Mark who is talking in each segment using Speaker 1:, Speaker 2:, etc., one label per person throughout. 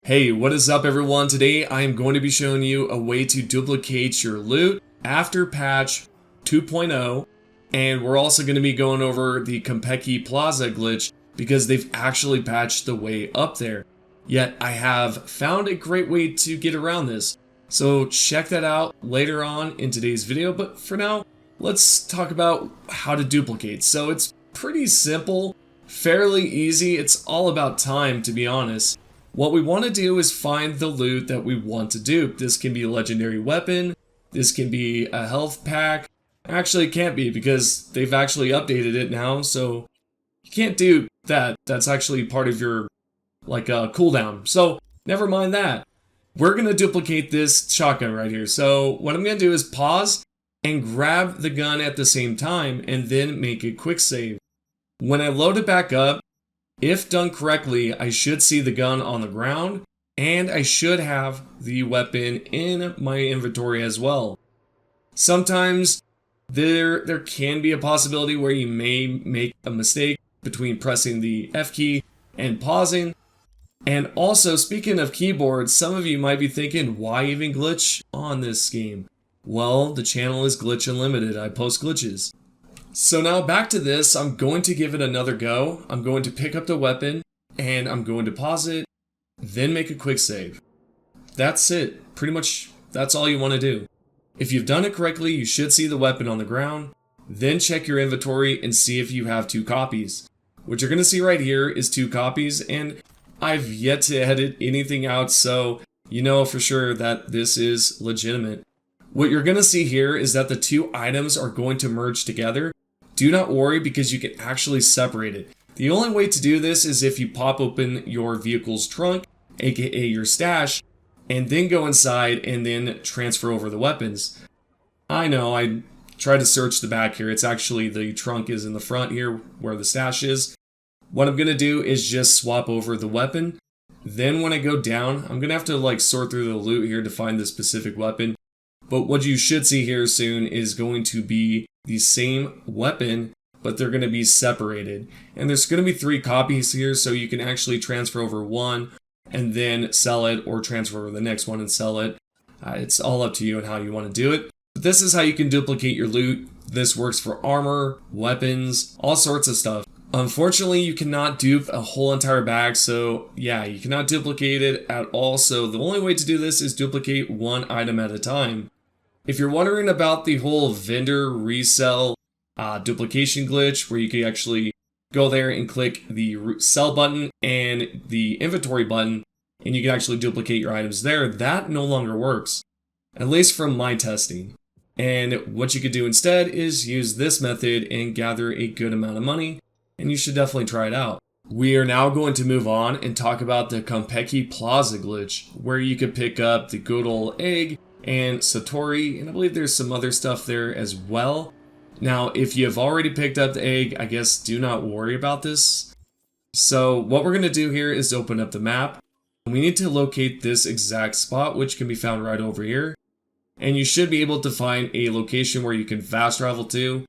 Speaker 1: Hey, what is up everyone? Today I am going to be showing you a way to duplicate your loot after patch 2.0, and we're also going to be going over the Konpeki Plaza glitch because they've actually patched the way up there. Yet I have found a great way to get around this. So check that out later on in today's video, but for now, let's talk about how to duplicate. So it's pretty simple, fairly easy. It's all about time, to be honest. What we want to do is find the loot that we want to dupe. This can be a legendary weapon, this can be a health pack. Actually, it can't be because they've actually updated it now, so you can't dupe that. That's actually part of your cooldown. So never mind that. We're going to duplicate this shotgun right here. So what I'm going to do is pause and grab the gun at the same time and then make a quick save. When I load it back up, if done correctly, I should see the gun on the ground, and I should have the weapon in my inventory as well. Sometimes there can be a possibility where you may make a mistake between pressing the F key and pausing. And also, speaking of keyboards, some of you might be thinking, why even glitch on this game? Well, the channel is Glitch Unlimited. I post glitches. So now back to this, I'm going to give it another go. I'm going to pick up the weapon and I'm going to pause it, then make a quick save. That's it. Pretty much that's all you want to do. If you've done it correctly, you should see the weapon on the ground. Then check your inventory and see if you have 2 copies. What you're going to see right here is 2 copies, and I've yet to edit anything out, so you know for sure that this is legitimate. What you're going to see here is that the 2 items are going to merge together. Do not worry because you can actually separate it. The only way to do this is if you pop open your vehicle's trunk, aka your stash, and then go inside and then transfer over the weapons. I know, I tried to search the back here. It's actually the trunk is in the front here where the stash is. What I'm going to do is just swap over the weapon. Then when I go down, I'm going to have to sort through the loot here to find the specific weapon. But what you should see here soon is going to be the same weapon, but they're going to be separated. And there's going to be 3 copies here, so you can actually transfer over one and then sell it, or transfer over the next one and sell it. It's all up to you and how you want to do it. But this is how you can duplicate your loot. This works for armor, weapons, all sorts of stuff. Unfortunately, you cannot dupe a whole entire bag, so yeah, you cannot duplicate it at all. So the only way to do this is duplicate one item at a time. If you're wondering about the whole vendor resell duplication glitch, where you can actually go there and click the sell button and the inventory button, and you can actually duplicate your items there, that no longer works, at least from my testing. And what you could do instead is use this method and gather a good amount of money, and you should definitely try it out. We are now going to move on and talk about the Konpeki Plaza glitch, where you could pick up the good old egg and Satori, and I believe there's some other stuff there as well. Now, if you've already picked up the egg, I guess do not worry about this. So what we're going to do here is open up the map. We need to locate this exact spot, which can be found right over here. And you should be able to find a location where you can fast travel to.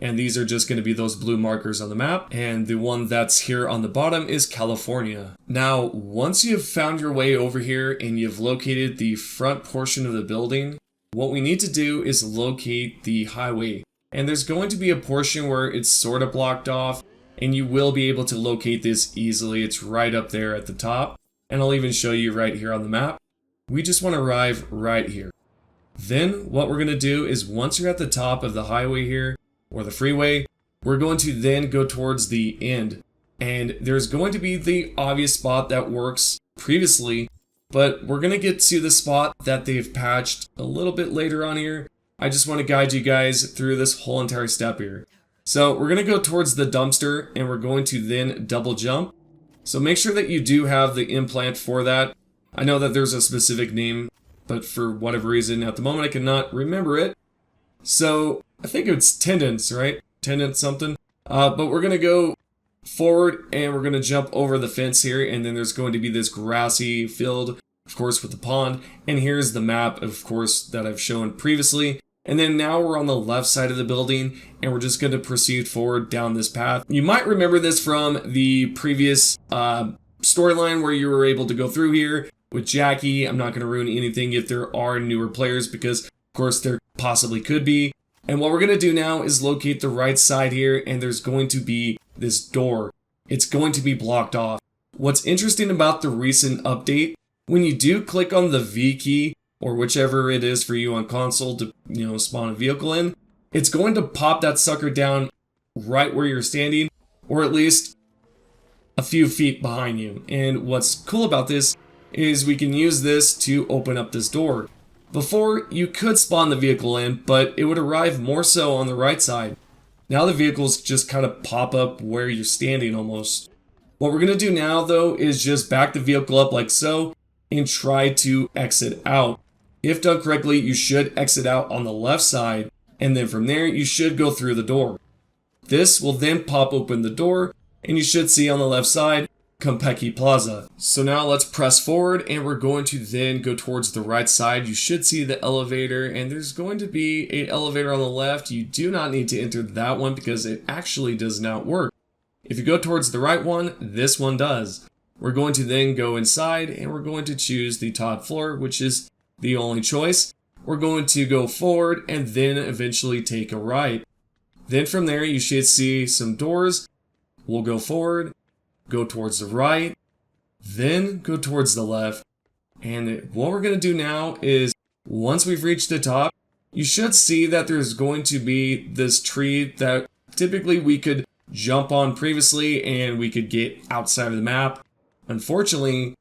Speaker 1: And these are just going to be those blue markers on the map. And the one that's here on the bottom is California. Now, once you've found your way over here and you've located the front portion of the building, what we need to do is locate the highway. And there's going to be a portion where it's sort of blocked off, and you will be able to locate this easily. It's right up there at the top. And I'll even show you right here on the map. We just want to arrive right here. Then what we're going to do is once you're at the top of the highway here, or the freeway, we're going to then go towards the end. And there's going to be the obvious spot that works previously, but we're going to get to the spot that they've patched a little bit later on here. I just want to guide you guys through this whole entire step here. So we're going to go towards the dumpster, and we're going to then double jump. So make sure that you do have the implant for that. I know that there's a specific name, but for whatever reason at the moment I cannot remember it. So I think it's tendons, right? Tendon something. But we're going to go forward and we're going to jump over the fence here. And then there's going to be this grassy field, of course, with the pond. And here's the map, of course, that I've shown previously. And then now we're on the left side of the building and we're just going to proceed forward down this path. You might remember this from the previous storyline where you were able to go through here with Jackie. I'm not going to ruin anything if there are newer players because, of course, there possibly could be. And what we're going to do now is locate the right side here, and there's going to be this door. It's going to be blocked off. What's interesting about the recent update, when you do click on the V key, or whichever it is for you on console to, spawn a vehicle in, it's going to pop that sucker down right where you're standing, or at least a few feet behind you. And what's cool about this is we can use this to open up this door. Before, you could spawn the vehicle in, but it would arrive more so on the right side. Now the vehicles just kind of pop up where you're standing almost. What we're going to do now, though, is just back the vehicle up like so and try to exit out. If done correctly, you should exit out on the left side, and then from there, you should go through the door. This will then pop open the door, and you should see on the left side, Konpeki Plaza. So now let's press forward, and we're going to then go towards the right side. You should see the elevator, and there's going to be an elevator on the left. You do not need to enter that one because it actually does not work. If you go towards the right one, this one does. We're going to then go inside, and we're going to choose the top floor, which is the only choice. We're going to go forward, and then eventually take a right. Then from there, you should see some doors. We'll go forward, go towards the right, then go towards the left. And what we're going to do now is, once we've reached the top, you should see that there's going to be this tree that typically we could jump on previously and we could get outside of the map. Unfortunately,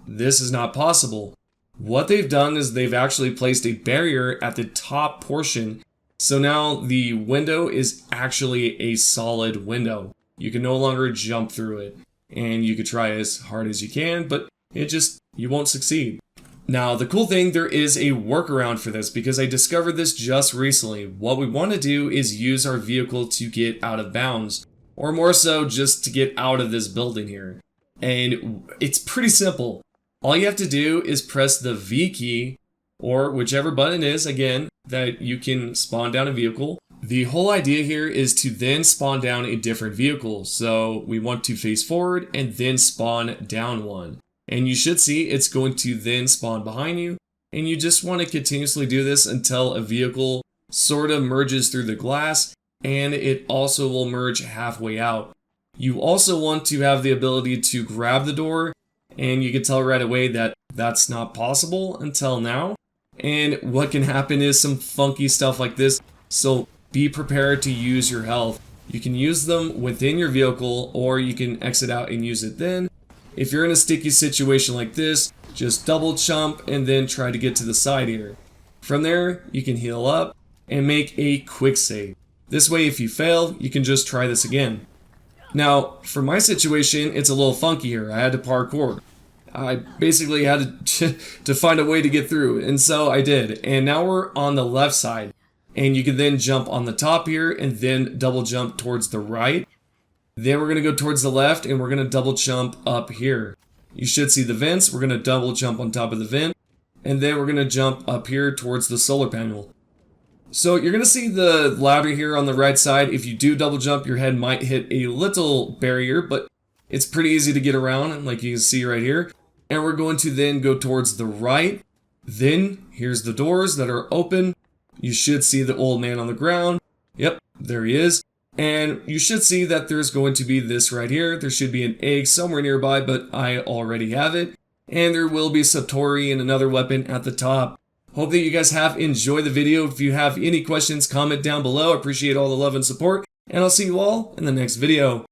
Speaker 1: this is not possible. What they've done is they've actually placed a barrier at the top portion. So now the window is actually a solid window. You can no longer jump through it. And you could try as hard as you can, but you won't succeed. Now, the cool thing, there is a workaround for this because I discovered this just recently. What we want to do is use our vehicle to get out of bounds, or more so just to get out of this building here. And it's pretty simple. All you have to do is press the V key, or whichever button it is, again, that you can spawn down a vehicle. The whole idea here is to then spawn down a different vehicle. So we want to face forward and then spawn down one. And you should see it's going to then spawn behind you. And you just want to continuously do this until a vehicle sort of merges through the glass, and it also will merge halfway out. You also want to have the ability to grab the door, and you can tell right away that that's not possible until now. And what can happen is some funky stuff like this. So be prepared to use your health. You can use them within your vehicle, or you can exit out and use it then. If you're in a sticky situation like this, just double jump and then try to get to the side here. From there, you can heal up and make a quick save. This way, if you fail, you can just try this again. Now, for my situation, it's a little funky here. I had to parkour. I basically had to find a way to get through, and so I did. And now we're on the left side. And you can then jump on the top here and then double jump towards the right. Then we're going to go towards the left and we're going to double jump up here. You should see the vents. We're going to double jump on top of the vent. And then we're going to jump up here towards the solar panel. So you're going to see the ladder here on the right side. If you do double jump, your head might hit a little barrier, but it's pretty easy to get around, like you can see right here. And we're going to then go towards the right. Then here's the doors that are open. You should see the old man on the ground. Yep, there he is. And you should see that there's going to be this right here. There should be an egg somewhere nearby, but I already have it. And there will be Satori and another weapon at the top. Hope that you guys have enjoyed the video. If you have any questions, comment down below. I appreciate all the love and support. And I'll see you all in the next video.